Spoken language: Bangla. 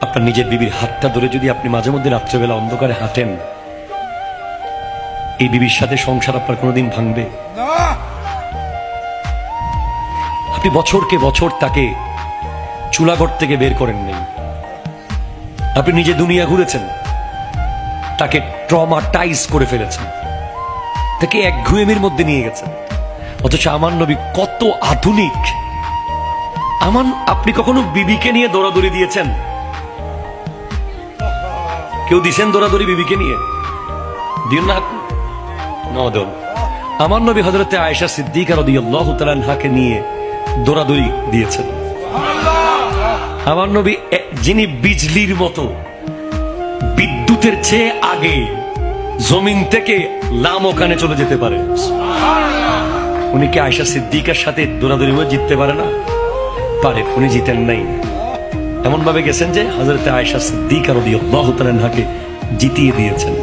আপনার নিজের বিবির হাতটা ধরে যদি আপনি মাঝে মধ্যে রাত্রেবেলা অন্ধকারে হাঁটেন, এই বিবির সাথে সংসার আপনার কোনোদিন ভাঙবে? আপনি বছরকে বছর তাকে চুলাঘর থেকে বের করেন নাই, আপনি নিজে দুনিয়া ঘুরেছেন, তাকে ট্রমাটাইজ করে ফেলেছেন, তাকে একঘুয়েমির মধ্যে নিয়ে গেছেন। অথচ আমার নবী কত আধুনিক! আপনি কখনো বিবিকে নিয়ে দৌড়াদৌড়ি দিয়েছেন? কেউ দিছেন দৌড়াদৌড়ি বিবিকে নিয়ে? দিন না নদল। আমার নবী হযরতে আয়েশা সিদ্দিকা রাদিয়াল্লাহু তাআলা আনহাকে নিয়ে দৌড়াদৌড়ি দিয়েছেন। আমার নবী যিনি বিজলির মতো, বিদ্যুতের চেয়ে আগে জমিন থেকে লামকানে চলে যেতে পারে, উনি কি আয়েশা সিদ্দিকার সাথে দৌড়াদৌড়ি হয়ে জিততে পারে না? পারে, উনি জিতেন নাই। এমন ভাবে গেছেন যে হযরতে আয়েশা সিদ্দিকা রাদিয়াল্লাহু তাআলা আনহাকে জিতিয়ে দিয়েছেন।